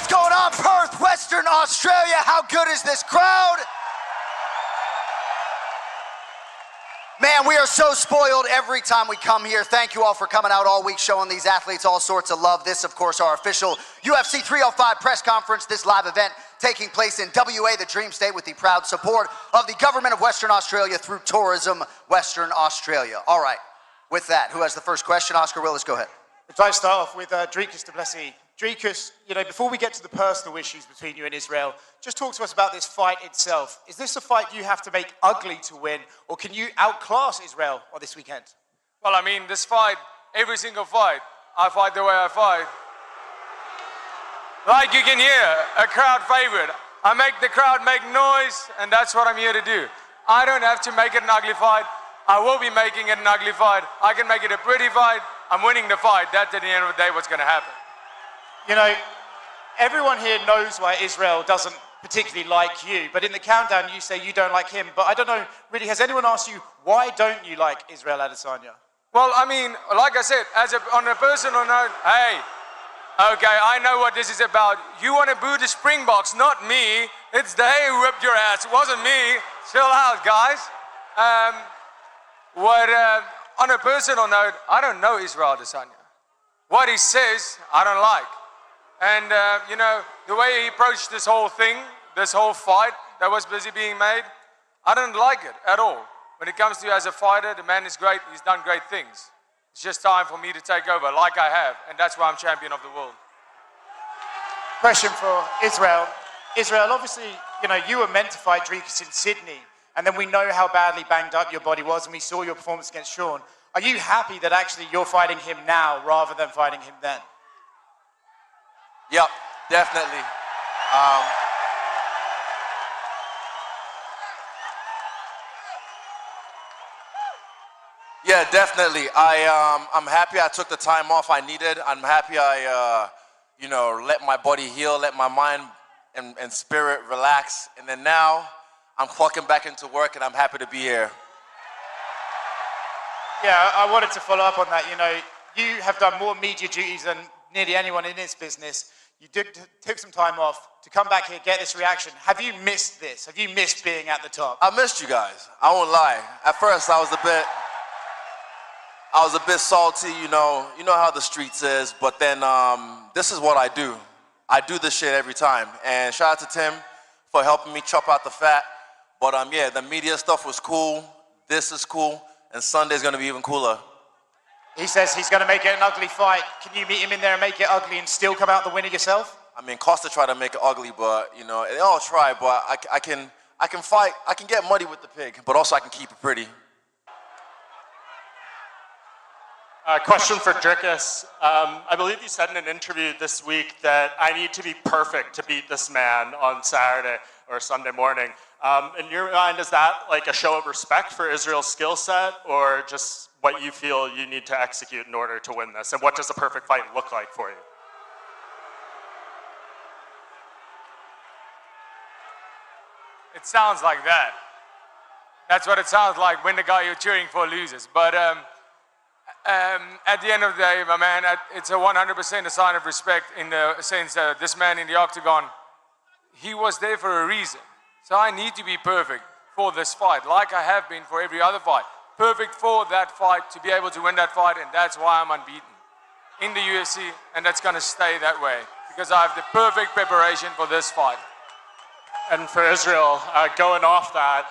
going on, Perth, Western Australia? How good is this crowd? Man, we are so spoiled every time we come here. Thank you all for coming out all week, showing these athletes all sorts of love. This, of course, our official UFC 305 press conference, this live event taking place in WA, the Dream State, with the proud support of the Government of Western Australia through Tourism Western Australia. All right, with that, who has the first question? Oscar Willis, go ahead. If I start off with Dricus Du Plessis. Dricus, before we get to the personal issues between you and Israel, just talk to us about this fight itself. Is this a fight you have to make ugly to win, or can you outclass Israel on this weekend? Well, I mean, this fight, every single fight, I fight the way I fight. Like you can hear, a crowd favorite. I make the crowd make noise, and that's what I'm here to do. I don't have to make it an ugly fight. I will be making it an ugly fight. I can make it a pretty fight. I'm winning the fight. That's at the end of the day what's going to happen. Everyone here knows why Israel doesn't particularly like you, but in the countdown you say you don't like him. But I don't know, really, has anyone asked you, why don't you like Israel Adesanya? Well, I mean, like I said, on a personal note, hey, okay, I know what this is about. You want to boo the Springboks, not me. It's they who whipped your ass. It wasn't me. Chill out, guys. On a personal note, I don't know Israel Adesanya. What he says, I don't like. And, the way he approached this whole thing, this whole fight that was busy being made, I don't like it at all. When it comes to as a fighter, the man is great. He's done great things. It's just time for me to take over, like I have. And that's why I'm champion of the world. Question for Israel. Israel, obviously, you were meant to fight Dricus in Sydney, and then we know how badly banged up your body was, and we saw your performance against Sean. Are you happy that actually you're fighting him now rather than fighting him then? Yep, definitely. Yeah, definitely. I'm happy I took the time off I needed. I'm happy I, let my body heal, let my mind and spirit relax. And then now I'm clocking back into work, and I'm happy to be here. Yeah, I wanted to follow up on that. You have done more media duties than nearly anyone in this business. You took some time off to come back here, get this reaction. Have you missed this? Have you missed being at the top? I missed you guys. I won't lie. At first, I was a bit salty. You know how the streets is. But then this is what I do. I do this shit every time. And shout out to Tim for helping me chop out the fat. But yeah, the media stuff was cool. This is cool. And Sunday's gonna be even cooler. He says he's gonna make it an ugly fight. Can you meet him in there and make it ugly and still come out the winner yourself? I mean, Costa tried to make it ugly, but they all try. But I can fight. I can get muddy with the pig, but also I can keep it pretty. Question for Dricus. I believe you said in an interview this week that I need to be perfect to beat this man on Saturday or Sunday morning. In your mind, is that like a show of respect for Israel's skill set, or just what you feel you need to execute in order to win this? And what does a perfect fight look like for you? It sounds like that. That's what it sounds like when the guy you're cheering for loses. But at the end of the day, my man, it's a 100% a sign of respect in the sense that this man in the octagon, he was there for a reason. So I need to be perfect for this fight, like I have been for every other fight. Perfect for that fight, to be able to win that fight, and that's why I'm unbeaten in the UFC, and that's going to stay that way, because I have the perfect preparation for this fight. And for Israel, going off that,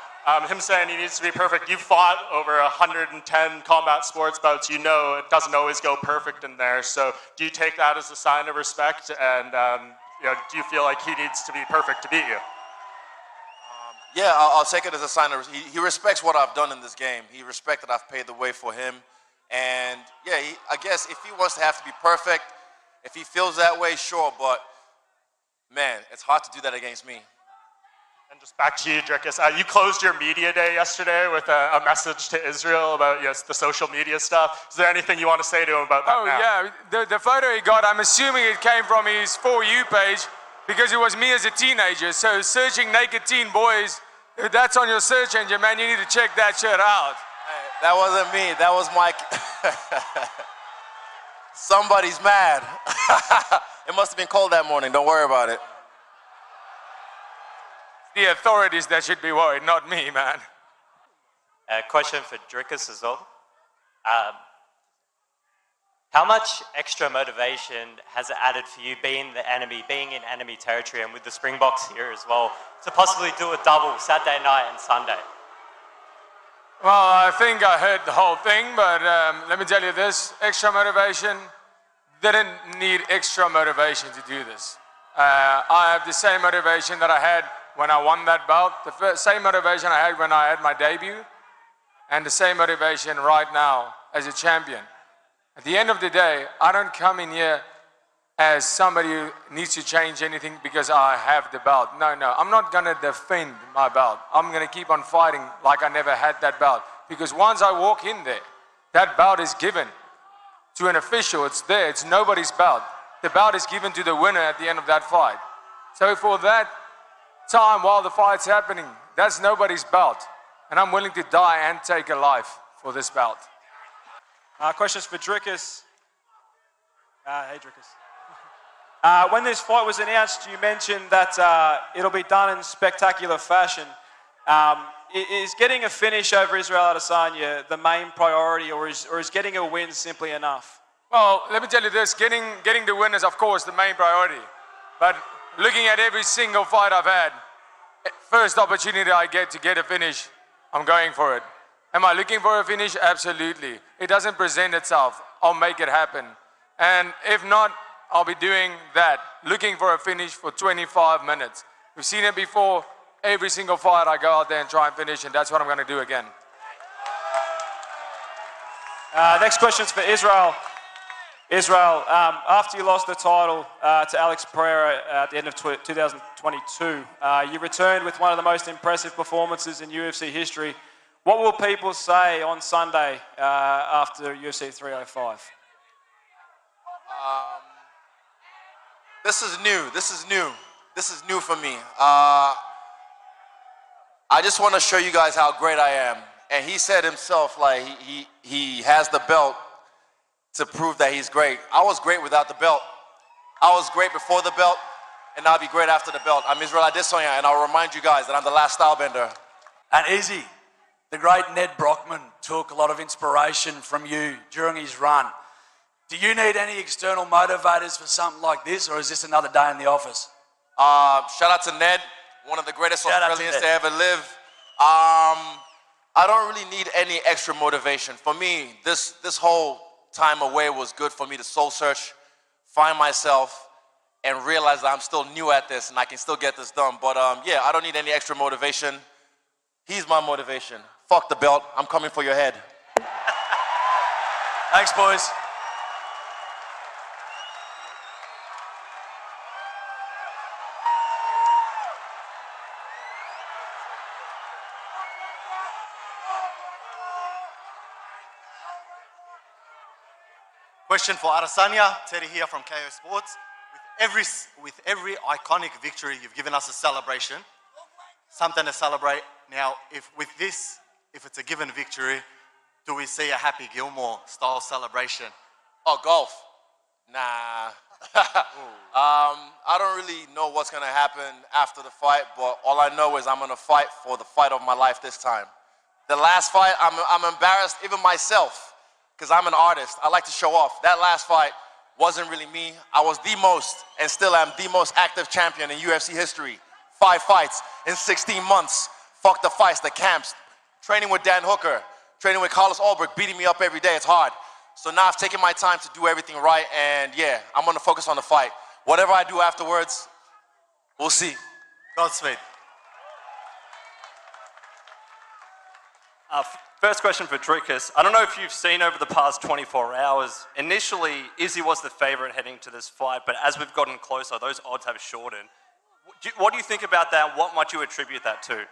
him saying he needs to be perfect, you've fought over 110 combat sports bouts. It doesn't always go perfect in there. So do you take that as a sign of respect? And do you feel like he needs to be perfect to beat you? Yeah, I'll take it as a sign of he respects what I've done in this game. He respects that I've paved the way for him. And yeah, I guess if he wants to have to be perfect, if he feels that way, sure. But man, it's hard to do that against me. And just back to you, Dricus. You closed your media day yesterday with a message to Israel about the social media stuff. Is there anything you want to say to him about that now? Yeah, the photo he got, I'm assuming it came from his For You page, because it was me as a teenager. So searching naked teen boys, if that's on your search engine, man, you need to check that shit out. Hey, that wasn't me. That was Mike. Somebody's mad. It must have been cold that morning. Don't worry about it. The authorities that should be worried, not me, man. A question for Dricus as well. How much extra motivation has it added for you being in enemy territory and with the Springboks here as well, to possibly do a double Saturday night and Sunday? Well, I think I heard the whole thing, but let me tell you this, extra motivation, didn't need extra motivation to do this. I have the same motivation that I had when I won that belt, same motivation I had when I had my debut, and the same motivation right now as a champion. At the end of the day, I don't come in here as somebody who needs to change anything because I have the belt. No, I'm not gonna defend my belt. I'm gonna keep on fighting like I never had that belt. Because once I walk in there, that belt is given to an official, it's there, it's nobody's belt. The belt is given to the winner at the end of that fight. So for that time while the fight's happening, that's nobody's belt. And I'm willing to die and take a life for this belt. Questions for Dricus. Hey, Dricus. When this fight was announced, you mentioned that it'll be done in spectacular fashion. Is getting a finish over Israel Adesanya the main priority, or is getting a win simply enough? Well, let me tell you this, getting the win is of course the main priority. But looking at every single fight I've had, first opportunity I get to get a finish, I'm going for it. Am I looking for a finish? Absolutely. It doesn't present itself, I'll make it happen. And if not, I'll be doing that, looking for a finish for 25 minutes. We've seen it before, every single fight I go out there and try and finish, and that's what I'm gonna do again. Next question's for Israel. Israel, after you lost the title to Alex Pereira at the end of 2022, you returned with one of the most impressive performances in UFC history. What will people say on Sunday after UFC 305? This is new. This is new for me. I just want to show you guys how great I am. And he said himself, like, he has the belt to prove that he's great. I was great without the belt. I was great before the belt, and I'll be great after the belt. I'm Israel Adesanya, and I'll remind you guys that I'm the last style bender. And Izzy, the great Ned Brockman took a lot of inspiration from you during his run. Do you need any external motivators for something like this, or is this another day in the office? Shout out to Ned, one of the greatest Australians to ever live. I don't really need any extra motivation. For me, this whole time away was good for me to soul search, find myself, and realize that I'm still new at this and I can still get this done. But yeah, I don't need any extra motivation. He's my motivation. Fuck the belt, I'm coming for your head. Thanks, boys. Question for Adesanya, Teddy here from KO Sports. With every iconic victory, you've given us a celebration, something to celebrate. Now, if it's a given victory, do we see a Happy Gilmore style celebration? Oh, golf? Nah. I don't really know what's gonna happen after the fight, but all I know is I'm gonna fight for the fight of my life this time. The last fight, I'm embarrassed, even myself, because I'm an artist. I like to show off. That last fight wasn't really me. I was the most, and still am the most active champion in UFC history. 5 fights in 16 months. Fuck the fights, the camps. Training with Dan Hooker, training with Carlos Ulbrich, beating me up every day, it's hard. So now I've taken my time to do everything right, and yeah, I'm gonna focus on the fight. Whatever I do afterwards, we'll see. Godspeed. First question for Dricus. I don't know if you've seen over the past 24 hours, initially Izzy was the favorite heading to this fight, but as we've gotten closer, those odds have shortened. What do you think about that? What might you attribute that to?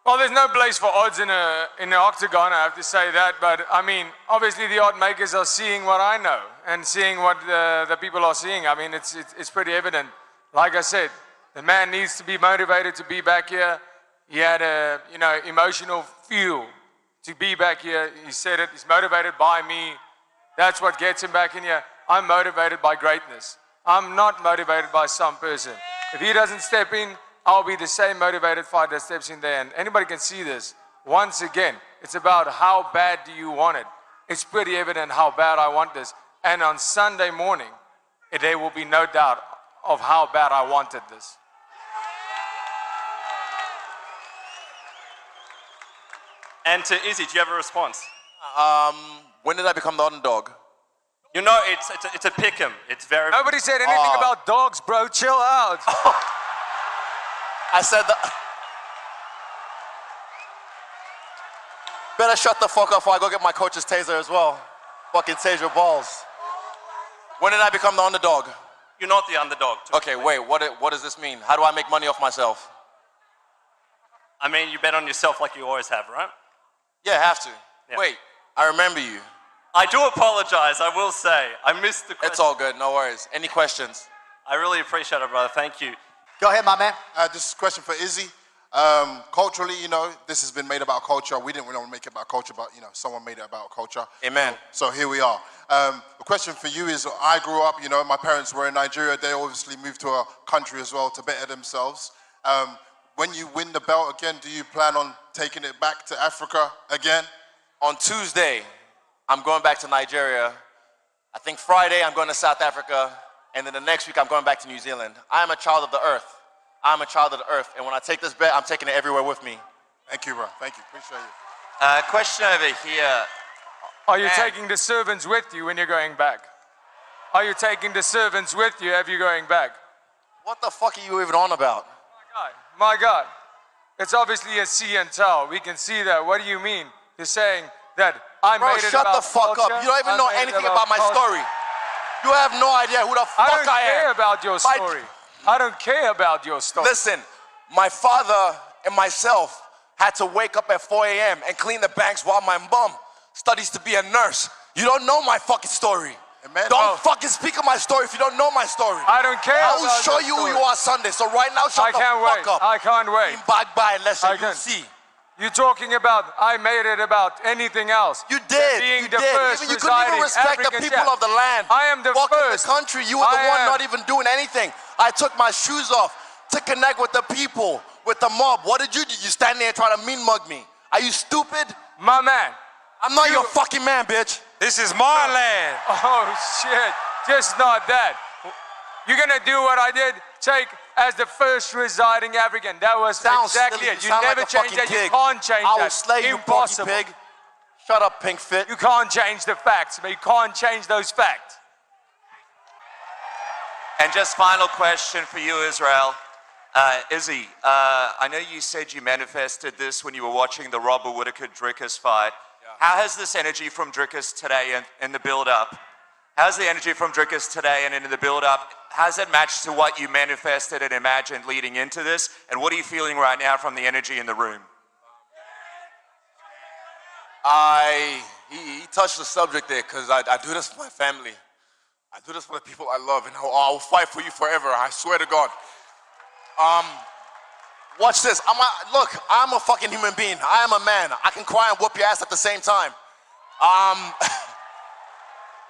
Well, there's no place for odds in the octagon, I have to say that, but I mean, obviously the odd makers are seeing what I know and seeing what the people are seeing. I mean, it's pretty evident. Like I said, the man needs to be motivated to be back here. He had a, emotional fuel to be back here. He said it, he's motivated by me. That's what gets him back in here. I'm motivated by greatness. I'm not motivated by some person. If he doesn't step in, I'll be the same motivated fighter that steps in there. And anybody can see this. Once again, it's about how bad do you want it. It's pretty evident how bad I want this. And on Sunday morning, there will be no doubt of how bad I wanted this. And to Izzy, do you have a response? When did I become the underdog? You know, it's a pick 'em. It's very... Nobody said anything about dogs, bro. Chill out. I said that. Better shut the fuck up before I go get my coach's taser as well. Fucking tase your balls. When did I become the underdog? You're not the underdog. Okay, wait, what does this mean? How do I make money off myself? I mean, you bet on yourself like you always have, right? Yeah, have to. Yeah. Wait, I remember you. I do apologize, I will say. I missed the question. It's all good, no worries. Any questions? I really appreciate it, brother. Thank you. Go ahead, my man. This is a question for Izzy. Culturally, you know, this has been made about culture. We didn't really want to make it about culture, but, you know, someone made it about culture. Amen. So here we are. The question for you is, I grew up, you know, my parents were in Nigeria. They obviously moved to a country as well to better themselves. When you win the belt again, do you plan on taking it back to Africa again? On Tuesday, I'm going back to Nigeria. I think Friday, I'm going to South Africa. And then the next week, I'm going back to New Zealand. I am a child of the earth. I'm a child of the earth. And when I take this bet, I'm taking it everywhere with me. Thank you, bro. Thank you. Appreciate you. Question over here. Are you taking the servants with you when you're going back? Are you taking the servants with you if you're going back? What the fuck are you even on about? My God. It's obviously a see and tell. We can see that. What do you mean? You're saying that I Bro, made it shut about the fuck culture? up. You don't even know anything about my story. You have no idea who the fuck I don't care am. about your story. I don't care about your story. Listen, my father and myself had to wake up at 4 a.m. and clean the banks while my mom studies to be a nurse. You don't know my fucking story. Don't fucking speak of my story if you don't know my story. I don't care. I will show you who you are Sunday. So right now, shut the fuck up. I can't wait. Back by unless you see. You're talking about I made it about anything else. You did. Being You the did. first Even you couldn't even respect African the people of the land. I am the Walking first. the country, you were the one not even doing anything. I took my shoes off to connect with the people, with the mob. What did you do? You stand there and try to mean mug me. Are you stupid? My man. I'm not your fucking man, bitch. This is my land. Oh shit. Just not that. You're gonna do what I did, take as the first residing African. That was exactly silly. it. You sound never like a change fucking that. pig. You can't change I that. will slay you, Impossible. porky pig. Shut up, pink fit. You can't change the facts, but you can't change those facts. And just final question for you, Israel. Izzy, I know you said you manifested this when you were watching the Robert Whittaker-Dricus fight. Yeah. How has this energy from Dricus today in the build-up? How's the energy from Dricus today and in the build-up? How's it matched to what you manifested and imagined leading into this? And what are you feeling right now from the energy in the room? He touched the subject there because I do this for my family. I do this for the people I love, and I will fight for you forever. I swear to God. Watch this. Look, I'm a fucking human being. I am a man. I can cry and whoop your ass at the same time.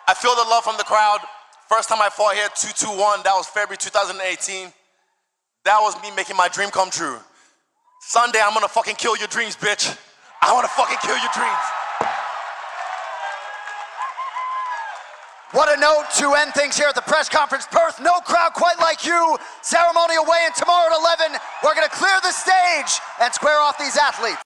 I feel the love from the crowd. First time I fought here, 2-2-1. That was February 2018. That was me making my dream come true. Sunday, I'm gonna fucking kill your dreams, bitch. I wanna fucking kill your dreams. What a note to end things here at the press conference. Perth, no crowd quite like you. Ceremonial weigh-in tomorrow at 11. We're going to clear the stage and square off these athletes.